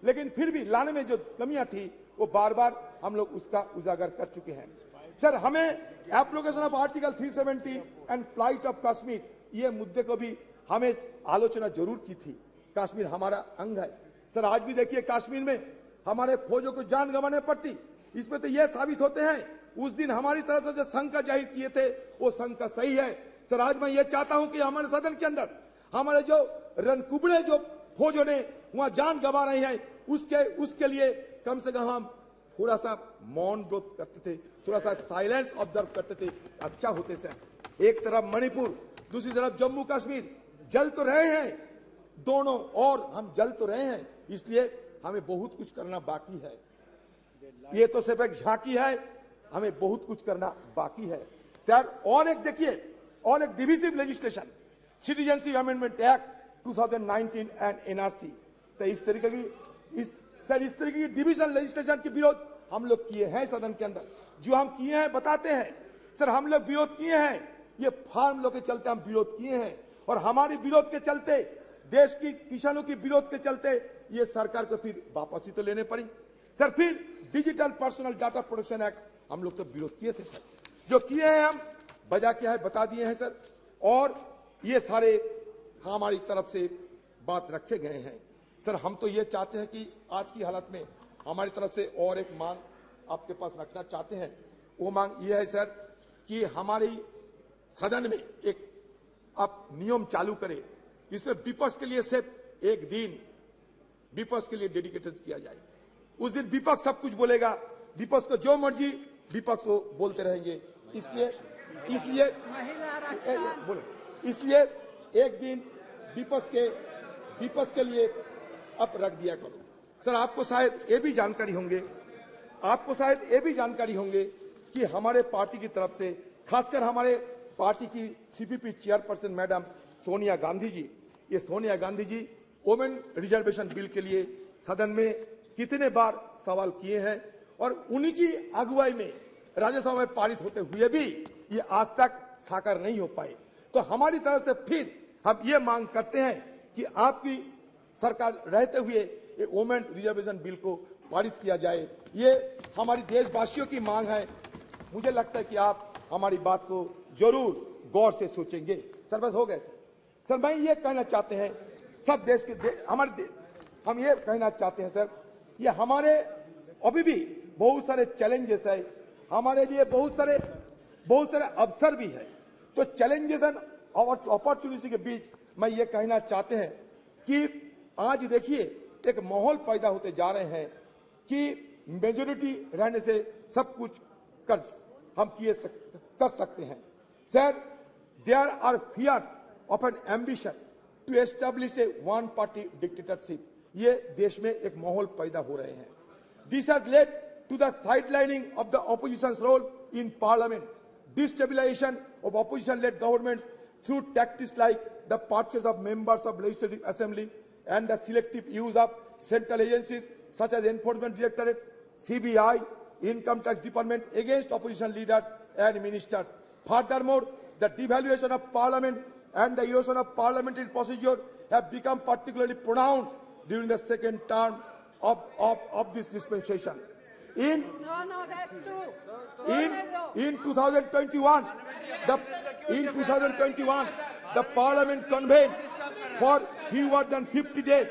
लेकिन फिर भी लाने में जो कमियां थी वो बार बार हम लोग उसका उजागर कर चुके हैं। सर, हमें application of article 370 and flight of Kashmir, ये मुद्दे को भी हमें आलोचना जरूर की थी। कश्मीर हमारा अंग है। सर, आज भी देखिए कश्मीर में हमारे फौजों को जान गंवाने पड़ती, इसमें तो यह साबित होते हैं उस दिन हमारी तरफ से जो शंका जाहिर किए थे वो शंका सही है। सर, आज मैं ये चाहता हूं कि हमारे सदन के अंदर हमारे जो रणकुबड़े जो फौजों ने वहां जान गंवा रहे हैं उसके लिए कम से कम हम थोड़ा सा मौन व्रत करते थे, थोड़ा सा साइलेंस ऑब्जर्व करते थे, अच्छा होते सर। एक तरफ मणिपुर, दूसरी तरफ जम्मू कश्मीर जल तो रहे हैं दोनों, और हम जल तो रहे हैं, इसलिए हमें बहुत कुछ करना बाकी है। ये तो सिर्फ एक झांकी है, हमें बहुत कुछ करना बाकी है सर। और एक देखिए, और एक divisive legislation, citizenship amendment act 2019 and NRC, तो इस तरीके की डिविजन लेजिस्लेशन के विरोध हम लोग किए हैं सदन के अंदर। जो हम किए हैं बताते हैं सर, हम लोग विरोध किए हैं, ये फार्म लोग के चलते हम विरोध किए हैं, और हमारे विरोध के चलते, देश की किसानों की विरोध के चलते ये सरकार को फिर वापसी तो लेने पड़ी सर। फिर digital personal data protection act हम लोग तो विरोध किए थे सर। जो किए हैं हम बजा क्या है बता दिए हैं सर, और ये सारे हमारी तरफ से बात रखे गए हैं सर। हम तो ये चाहते हैं कि आज की हालत में हमारी तरफ से और एक मांग आपके पास रखना चाहते हैं। वो मांग ये है सर कि हमारी सदन में एक आप नियम चालू करें, इसमें विपक्ष के लिए सिर्फ एक दिन विपक्ष के लिए डेडिकेटेड किया जाए। उस दिन विपक्ष सब कुछ बोलेगा, विपक्ष को जो मर्जी विपक्ष को बोलते रहेंगे, इसलिए एक दिन विपक्ष के लिए अब रख दिया करो सर। आपको शायद ये भी जानकारी होंगे कि हमारे पार्टी की तरफ से, खासकर हमारे पार्टी की CPP chairperson madam Sonia Gandhi ji, ये Sonia Gandhi ji women reservation bill के लिए सदन में कितने बार सवाल किए हैं, और उन्हीं की अगुवाई में राज्यसभा में पारित होते हुए भी ये आज तक साकार नहीं हो पाए। तो हमारी तरफ से फिर हम ये मांग करते हैं कि आपकी सरकार रहते हुए ये वोमेन रिजर्वेशन बिल को पारित किया जाए। ये हमारी देशवासियों की मांग है। मुझे लगता है कि आप हमारी बात को जरूर गौर से सोचेंगे सर। बस हो गए सर। मैं ये कहना चाहते हैं सब देश के हम ये कहना चाहते हैं सर, ये हमारे अभी भी बहुत सारे चैलेंजेस है, हमारे लिए बहुत सारे अवसर भी है। तो चैलेंजेस एंड अपॉर्चुनिटी के बीच मैं ये कहना चाहते हैं कि आज देखिए एक माहौल पैदा होते जा रहे हैं कि मेजोरिटी रहने से सब कुछ कर सकते हैं sir. There are fears of an ambition to establish a one party dictatorship, ये देश में एक माहौल पैदा हो रहे हैं। This has led to the sidelining of the opposition's role in parliament, destabilization of opposition led government through tactics like the purchase of members of legislative assembly and the selective use of central agencies such as Enforcement Directorate, CBI, Income Tax Department against opposition leaders and ministers. Furthermore, the devaluation of parliament and the erosion of parliamentary procedure have become particularly pronounced during the second term of this dispensation. In 2021, the Parliament convened for fewer than 50 days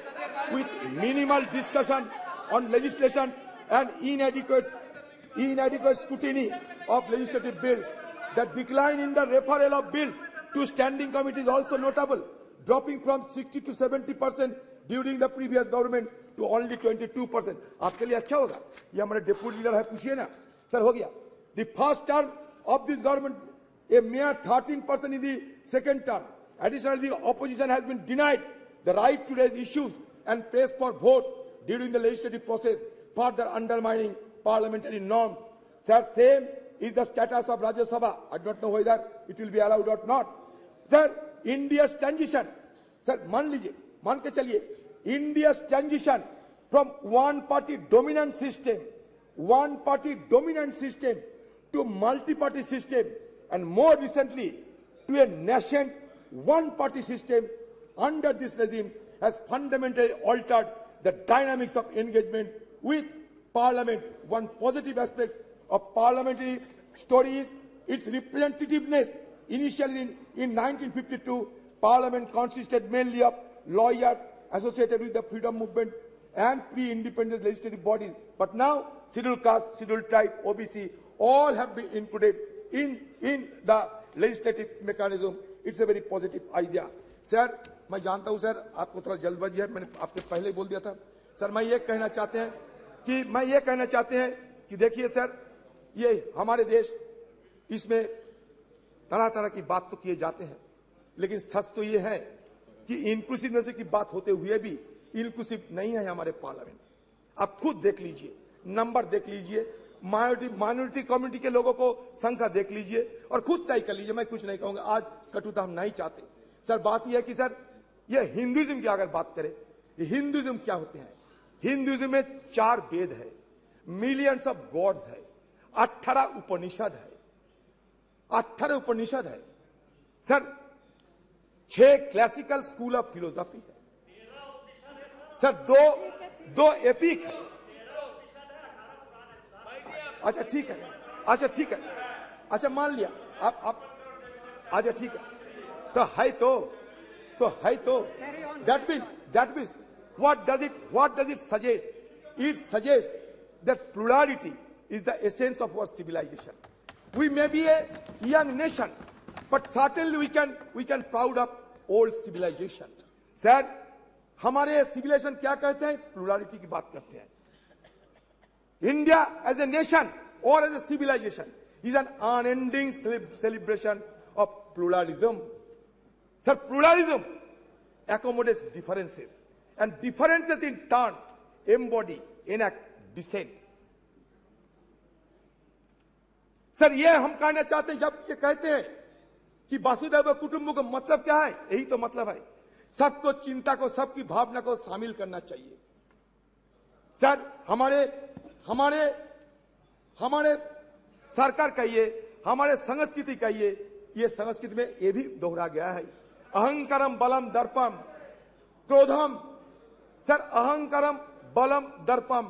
with minimal discussion on legislation and inadequate scrutiny of legislative bills. The decline in the referral of bills to standing committee is also notable, dropping from 60 to 70% during the previous government to only 22%. आपके लिए अच्छा होगा, ये हमारे deputy leader है, पूछिए ना sir. हो गया the first term of this government, a mere 13% in the second term. Additionally, the opposition has been denied the right to raise issues and press for vote during the legislative process, further undermining parliamentary norms. Sir, same is the status of Rajya Sabha. I don't know whether it will be allowed or not. Sir, India's transition, sir, मान के चलिए, India's transition from one-party dominant system to multi-party system, and more recently to a nascent one-party system under this regime has fundamentally altered the dynamics of engagement with Parliament. One positive aspect of parliamentary story is its representativeness. Initially in 1952, Parliament consisted mainly of lawyers associated with the freedom movement and pre-independence legislative bodies. But now, scheduled caste, scheduled tribe, OBC, all have been included in the legislative mechanism. It's a very positive idea. Sir, मैं जानता हूं sir आपको थोड़ा जल्दबाजी है, मैंने आपने पहले ही बोल दिया था। सर मैं ये कहना चाहते हैं कि देखिए सर, ये हमारे देश, इसमें तरह तरह की बात तो किए जाते हैं, लेकिन सच तो ये है कि इंक्लूसिवनेस की बात होते हुए भी इंक्लूसिव नहीं है हमारे पार्लियामेंट। आप खुद देख लीजिए, नंबर देख लीजिए, माइनॉरिटी कम्युनिटी के लोगों को संख्या देख लीजिए और खुद तय कर लीजिए। मैं कुछ नहीं कहूंगा, आज कटुता हम नहीं चाहते। सर बात यह है कि सर ये हिंदुइज्म की अगर बात करें, हिंदुइज्म क्या होते हैं? हिंदुइज्म में 4 वेद है, मिलियंस ऑफ गॉड्स है, 18 उपनिषद है, 18 उपनिषद है sir, 6 classical school of philosophy है सर, दो एपिक है। अच्छा ठीक है, अच्छा मान लिया आप अच्छा ठीक है, तो है तो that means what does it suggest? It suggests that plurality is the essence of our civilization. We may be a young nation, but certainly we can proud of old civilization. Sir, हमारे civilization क्या कहते हैं? Plurality की बात करते हैं। India as a nation or as a civilization is an unending celebration of pluralism. Sir, pluralism accommodates differences, and differences in turn embody, enact dissent. Sir ये हम कहना चाहते हैं, जब ये कहते हैं कि वसुधैव कुटुंबकम का मतलब क्या है? यही तो मतलब है, सबको चिंता को, सबकी भावना को शामिल करना चाहिए। सर हमारे सरकार कहिए, हमारे संस्कृति कहिए, ये संस्कृति में ये भी दोहरा गया है, अहंकारम बलम दर्पम क्रोधम। सर अहंकारम बलम दर्पम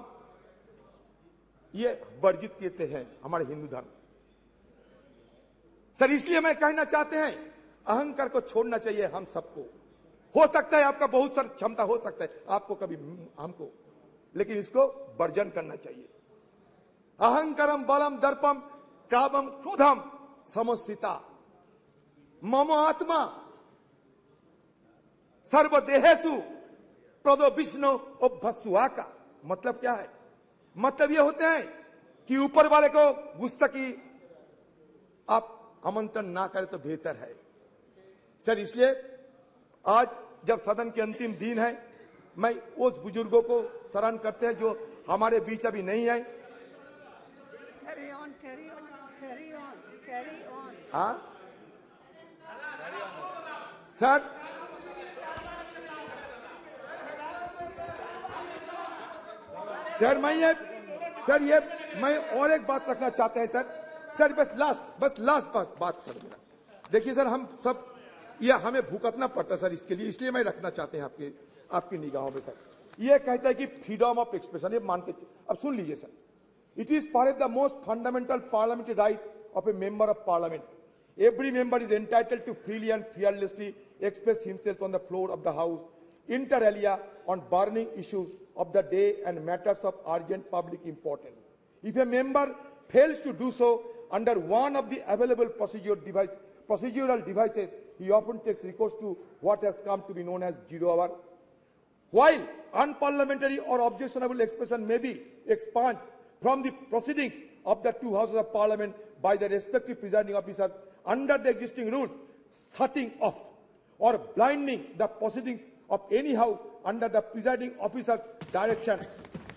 ये वर्जित किए हैं हमारे हिंदू धर्म। सर इसलिए मैं कहना चाहते हैं, अहंकार को छोड़ना चाहिए हम सबको। हो सकता है आपका बहुत सारी क्षमता हो सकता है, आपको कभी हमको, लेकिन इसको वर्जन करना चाहिए। अहंकारम बलम दर्पम कामम क्रोधम समस्थिता मम आत्मा सर्वदेहेषु प्रदो विष्णु अभ्यसुआ का मतलब क्या है? मतलब ये होते हैं कि ऊपर वाले को गुस्सा की आप आमंत्रण ना करें तो बेहतर है। सर इसलिए आज जब सदन के अंतिम दिन है, मैं उस बुजुर्गों को स्मरण करते हैं जो हमारे बीच अभी नहीं है। हाँ सर, मैं और एक बात रखना चाहते हैं सर बस लास्ट बात सर मेरा। देखिए सर, हम सब ये हमें भुगतना पड़ता है सर इसके लिए, इसलिए मैं रखना चाहते हैं आपकी निगाहों में। सर ये कहता है कि फ्रीडम ऑफ एक्सप्रेशन, ये मान के अब सुन लीजिए sir, it is perhaps the most fundamental parliamentary right of A member of parliament. Every member is entitled to freely and fearlessly express himself on the floor of the House, inter alia, on burning issues of the day and matters of urgent public importance. If a member fails to do so under one of the available procedural devices, he often takes recourse to what has come to be known as zero hour. While unparliamentary or objectionable expression may be expunged from the proceedings of the two houses of parliament by the respective presiding officer under the existing rules, shutting off or blinding the proceedings of any house under the presiding officer's direction,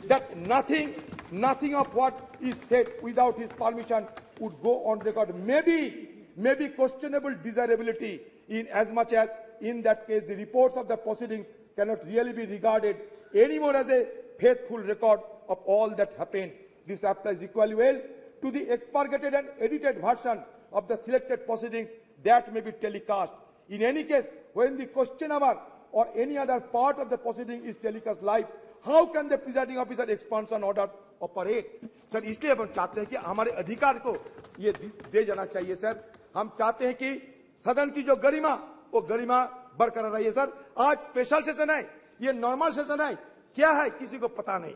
that nothing of what is said without his permission would go on record may be questionable desirability, in as much as in that case the reports of the proceedings cannot really be regarded anymore as a faithful record of all that happened. This applies equally well to the expurgated and edited version of the selected proceedings that may be telecast. In any case, when the question hour or any other part of the proceeding is telecast live how can the presiding officer expand on order operate? Sir इसलिए हम चाहते हैं कि हमारे अधिकार को ये दे जाना चाहिए सर। हम चाहते हैं कि सदन की जो गरिमा, वो गरिमा बरकरार रही है सर। आज स्पेशल सेशन है, ये नॉर्मल सेशन है, क्या है किसी को पता नहीं।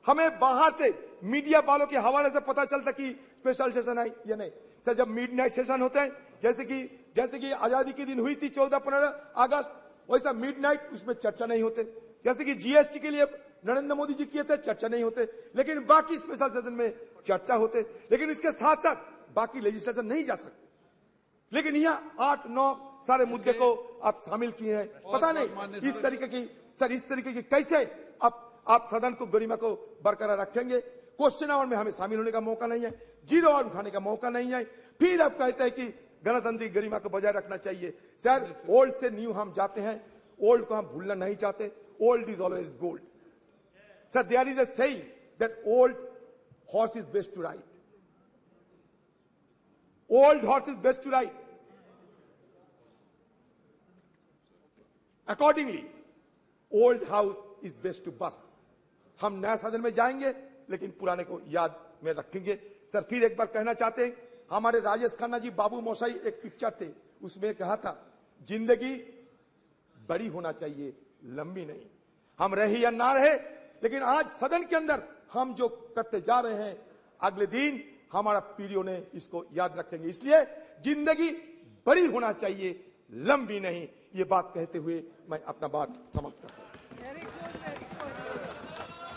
हमें बाहर से मीडिया वालों के हवाले से पता चलता कि स्पेशल सेशन है या नहीं। सर जब मिडनाइट सेशन होते हैं, जैसे कि आजादी के दिन हुई थी 14-15 अगस्त, वैसा मिडनाइट, उसमें चर्चा नहीं होते। जैसे कि जीएसटी के लिए नरेंद्र मोदी जी किए थे, चर्चा नहीं होते, लेकिन बाकी स्पेशल सेशन में चर्चा होते। लेकिन इसके साथ साथ बाकी लेजिस्लेशन नहीं जा सकते। लेकिन यहाँ 8-9 सारे मुद्दे को आप शामिल किए हैं। पता नहीं इस तरीके की कैसे आप सदन को गरिमा को बरकरार रखेंगे। क्वेश्चन आवर में हमें शामिल होने का मौका नहीं है, 0 आवर उठाने का मौका नहीं है। फिर आप कहते हैं कि गणतंत्र की गरिमा को बजाय रखना चाहिए। सर ओल्ड से न्यू हम जाते हैं, ओल्ड को हम भूलना नहीं चाहते। Old is always gold. Sir there is a saying that old horse is best to ride. Old horse is best to ride. Accordingly old house is best to बस। हम नया सदन में जाएंगे लेकिन पुराने को याद में रखेंगे। सर फिर एक बार कहना चाहते हैं, हमारे राजेश खन्ना जी बाबू मोशाई एक पिक्चर थे, उसमें कहा था जिंदगी बड़ी होना चाहिए, लंबी नहीं। हम रहे या ना रहे, लेकिन आज सदन के अंदर हम जो करते जा रहे हैं, अगले दिन हमारा पीढ़ियों ने इसको याद रखेंगे। इसलिए जिंदगी बड़ी होना चाहिए, लंबी नहीं। ये बात कहते हुए मैं अपना बात समाप्त करता हूं।